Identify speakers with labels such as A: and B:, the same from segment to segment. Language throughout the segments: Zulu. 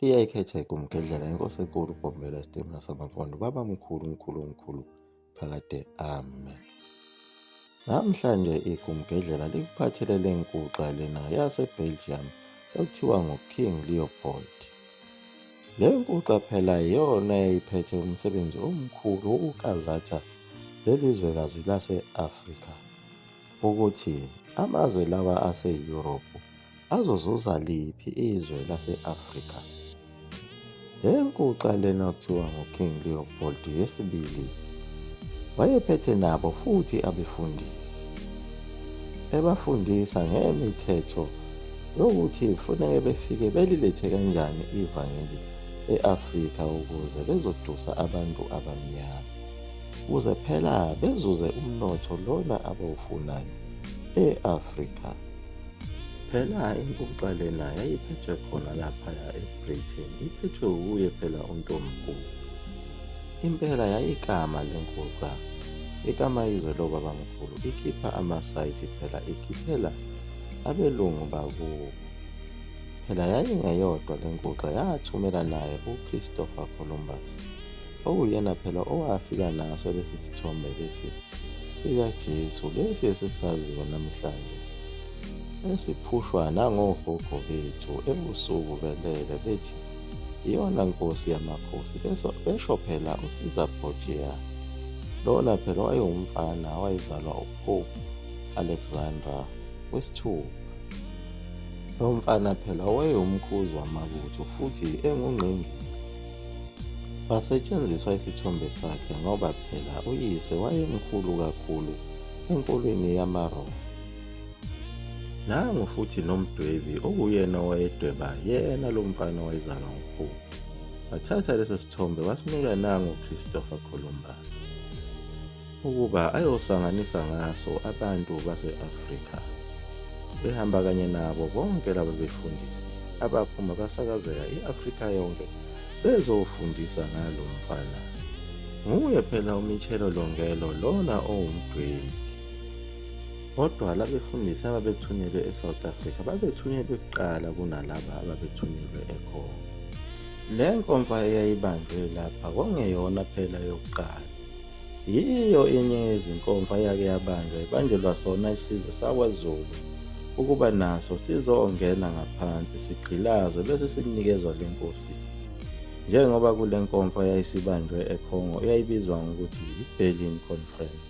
A: Liyayikhetheka umgedlela inkosi enkulu uBombela isitimela samampondo baba mkhulu phakade ame. Namhlanje igumgedlela likuphathele lenkuxa lena yaseBelgium ekuthiwa nguKing Leopold. Le nkuxa phela iyona eyayiphethe umsebenzi omkhulu wokukazatha lelizwekazi lase-Afrika ukuthi amazwe lawa ase-Europe azozuza liphi izwe lase-Afrika. Le nkuxa lena kuthiwa nguKing Leopold II wayephethe nabo futhi abefundisi, ebafundisa ngemithetho yokuthi kufuneke befike belilethe kanjani ivangeli e-Afrika ukuze bezodusa abantu abamnyama, ukuze phela bezuze umnotho lona abawufunayo e-Afrika. Phela inkuxa lena yayiphethwe khona laphaya eBritain, iphethwe uye phela uNtomkhulu. Impela yayikama lenkuxa, ikama izwe lobabamkhulu, ikhipha amasayithi phela ikhiphela abelungu bakubo. Phela yayingeyodwa lenkuxa, yathumela naye uChristopher Columbus, okuyena phela owafika naso lesi sithombe lesi sikaJesu lesi esisaziyo namhlanje, esiphushwa nangogogo bethu ebusuku belele bethi iyona nkosi yamakhosi, besho phela uCaesar Borgia. Lona phela wayewumfana wayezalwa uPope Alexander wesithupha. Lo mfana phela wayewumkhuzi wamabutho futhi engungqingili. Kwasetshenziswa isithombe sakhe ngoba phela uyise wayemkhulu kakhulu enkolweni yamaRoma. Nangu futhi nomdwebi okuyena owayedweba yena lo mfana wayezalwa nguPope. Wathatha leso sithombe wasinika nangu Christopher Columbus ukuba ayosanganisa ngaso abantu base-Afrika, behamba kanye nabo bonke laba befundisi abaphuma basakazeka i-Afrika yonke bezofundisa ngalo mfana. Nguye phela uMichelo Longelo lona owumdwebi. Kodwa labefundisi ababethunyelwe eSouth Africa babethunyelwe kuqala kunalaba ababethunyelwe eCongo. Le nkomfa eyayibanjwe lapha kwakungeyona phela yokuqala. Yiyo enye yezinkomfa eyake yabanjwa ibanjelwa sona isizwe sakwaZulu ukuba naso sizongena ngaphansi sigqilazwe bese sinikezwa le nkosi. Njengoba kule nkomfa yayisibanjwe eCongo eyayibizwa ngokuthi i-Berlin Conference,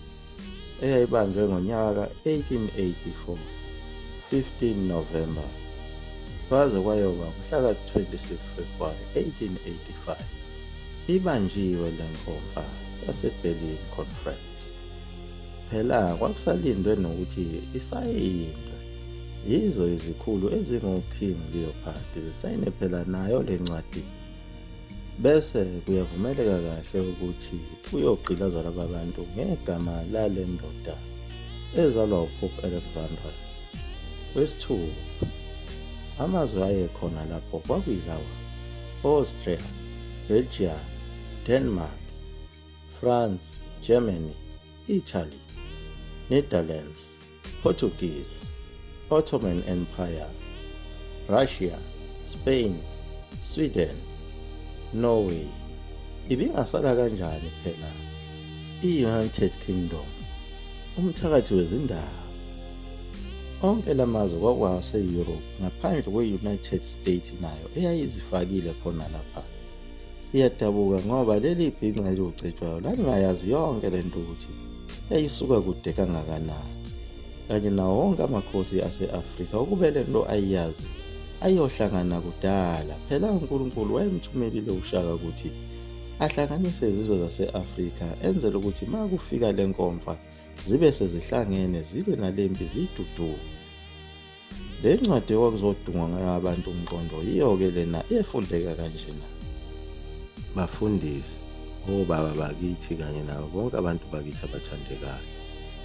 A: eyayibanjwe ngonyaka ka-1884, 15 November, kwaze kwayoba mhlaka 26 February 1885, ibanjiwe le nkomfa yase-Berlin Conference. Phela kwakusalindwe nokuthi isayindwe yizo izikhulu ezingoKing Leopold zisayine phela nayo le ncwadi, bese kuyavumeleka kahle ukuthi kuyogqilazwa laba bantu ngegama lale ndoda ezalwa uPope Alexander wesithupha. Amazwe ayekhona lapho kwakuyilawa: Austria, Belgium, Denmark, France, Germany, Italy, Netherlands, Portuguese, Ottoman Empire, Russia, Spain, Sweden, Norway. Ibingasala kanjani phela i-United Kingdom, umthakathi wezindaba. Onke lamazwe kwakwase-Europe ngaphandle kwe-United States nayo eyayizifakile khona lapha. Siyadabuka ngoba leli bhinqa elugcetshwayo lalingayazi yonke lento ukuthi yayisuka kude kangakanani, kanye nawo wonke amakhosi ase-Afrika ukube lento ayiyazi ayohlangana kudala. Phela uNkulunkulu wayemthumelile uShaka ukuthi ahlanganise izizwe zase-Afrika enzele ukuthi ma kufika le nkomfa zibe sezihlangene zibe nalempi ziyidududu. Le ncwadi okwakuzodungwa ngayo abantu umqondo yiyo-ke lena efundeka kanjena. Bafundisi, obaba bakithi kanye nabo bonke abantu bakithi abathandekayo,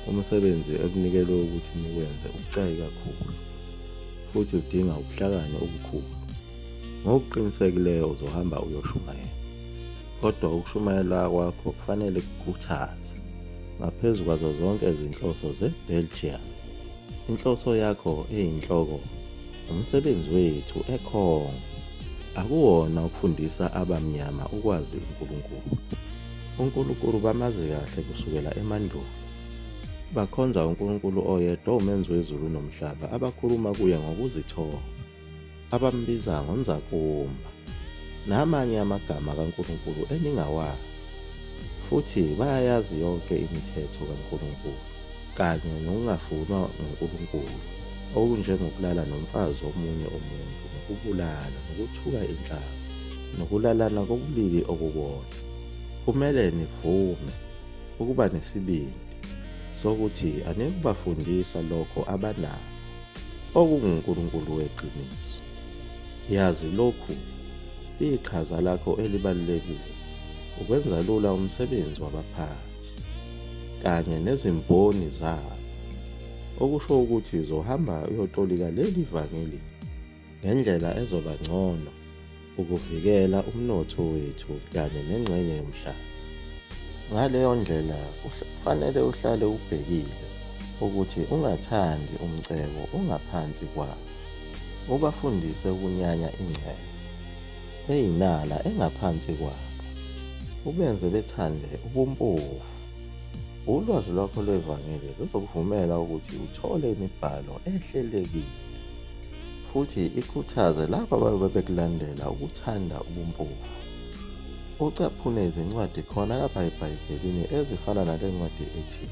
A: umsebenzi ekunikelwe ukuthi niwenze ubucayi kakhulu futhi udinga ubuhlakani obukhulu. Ngokuqinisekileyo uzohamba uyoshumayela, kodwa ukushumayela kwakho kufanele kukhuthaze ngaphezu kwazo zonke izinhloso zeBelgium. Inhloso yakho eyinhloko umsebenzi wethu eCongo. akuwona ukufundisa abamnyama ukwazi uNkulunkulu. uNkulunkulu bamazi kahle kusukela emandulo. Bakhonza uNkulunkulu oyedwa umenzi wezulu nomhlaba abakhuluma kuye ngokuzithoba, abambiza ngoNzakumba, namanye amagama kaNkulunkulu eningawazi. Futhi bayayazi yonke imithetho kaNkulunkulu, kanye nokungafunwa nguNkulunkulu, okunjengokulala nomfazi womunye umuntu, nokubulala, nokuthuka inhlamba, nokulalana kobulili obubodwa. Kumele nivume ukuba nesibindi sokuthi anikubafundisa lokho abanakho, okunguNkulunkulu weqiniso. Yazi lokhu, iqhaza lakho elibalulekile ukwenza lula umsebenzi wabaphathi, kanye nezimboni zabo, okusho ukuthi zohamba uyotolika leli vangeli ngendlela ezoba ngcono ukuvikela umnotho wethu kanye nengxenye yomhlaba. Ngaleyo ndlela kufanele uhlale ubhekile ukuthi ungathandi umcebo ongaphansi kwawo, ubafundise ukunyanya ingcebo eyinala engaphansi kwabo, ubenze bethande ubumpofu. Ulwazi lwakho lwevangeli luzokuvumela ukuthi uthole imibhalo ehlelekile, futhi ikhuthaze labo abayobe bekulandela ukuthanda ubumpofu. Ucaphune izincwadi khona lapha eBhayibhelini ezifana nale ncwadi ethi,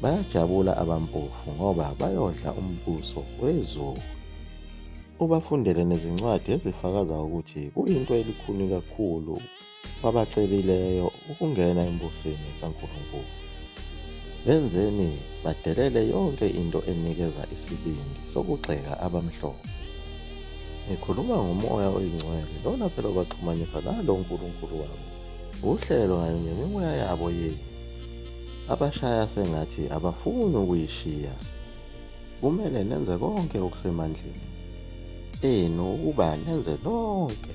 A: bayajabula abampofu ngoba bayodla umbuso wezulu. Ubafundele nezincwadi ezifakaza ukuthi kuyinto elikhuni kakhulu kwabacebileyo ukungena embusweni kaNkulunkulu. Benzeni badelele yonke into enikeza isibindi sokugxeka abamhlophe. Ngikhuluma ngomoya oyingcwele, lona phela kwaxhumanisa nalo uNkulunkulu wabo, uhlelo kanye nemimoya yabo yempi. Abashaya sengathi abafuni ukuyishiya. Kumele nenze konke okusemandleni enu ukuba nenze lonke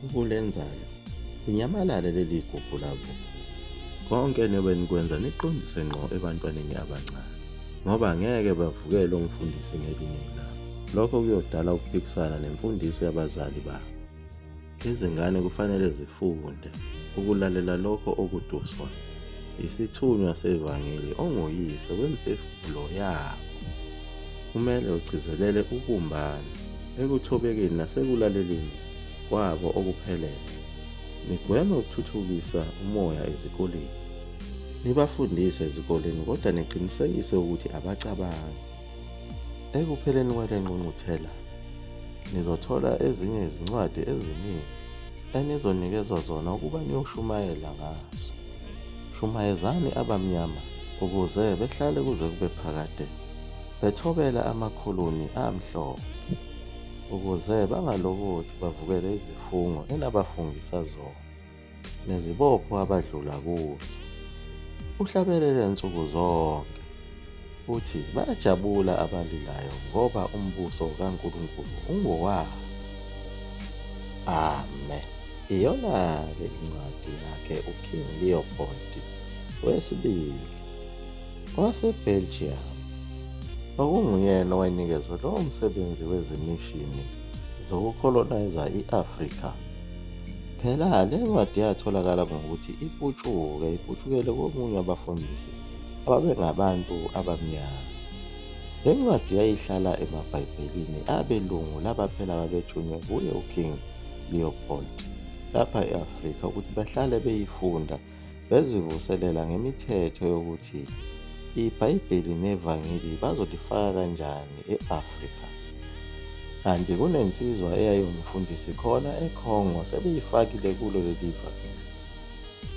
A: ukulenzala linyamalale leli gugu labo. Konke niyobe nikwenza niqondise ngqo ebantwaneni abancane, ngoba ngeke bavukele umfundisi ngelinye ilanga. Lokho kuyodala ukuphikisana nemfundiso yabazali babo. Izingane kufanele zifunde ukulalela lokho okuduswa isithunywa sevangeli ongoyise wemphefumulo yabo. Kumele ugcizelele ukumbana ekuthobekeni nasekulaleleni kwabo okuphelele. Nigweme ukuthuthukisa umoya ezikoleni. Nibafundise ezikoleni kodwa niqinisekise ukuthi abacabangi. Ekupheleni kwale ngqungquthela nizothola ezinye izincwadi eziningi enizonikezwa zona ukuba niyoshumayela ngazo. Shumayezani abamnyama ukuze behlale kuze kube phakade bethobela amakhuluni amhlophe, ukuze bangalokothi bavukele izifungo enabafungisa zona nezibopho abadlula kuzo. Uhlabelele nsuku zonke futhi bayajabula abalilayo ngoba umbuso kaNkulunkulu ungowabo. Amen. Iyona-ke incwadi yakhe uKing Leopold II waseBelgium, okunguyena owanikezwe lowo msebenzi wezimishini zokukholoniza i-Afrika. Phela le ncwadi yatholakala ngokuthi iputshukele komunye wabafundisi ababengabantu abamnyama. Le ncwadi yayihlala emabhayibhelini abelungu laba phela babethunywe kuye uKing Leopold lapha e-Afrika ukuthi bahlale beyifunda bezivuselela ngemithetho yokuthi iBhayibheli nevangeli bazolifaka kanjani e-Afrika. Kanti kunensizwa eyayimfundisi khona eCongo sebeyifakile kulo leli vangeli.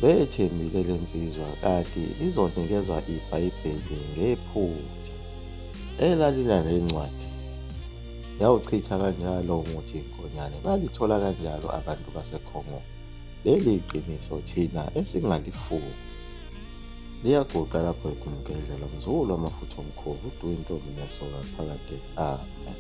A: Bethembile le nsizwa kanti izonikezwa iBhayibheli ngephutha. Elalina le ncwadi yawuchitha kanjalo umuthi inkonyane. Balithola kanjalo abantu baseCongo leli qiniso thina esingalifuni. Liyaguqa lapho ekumgedlela mzulu amafutha omkhovu uDuwintombi nesoka phakade. Amen.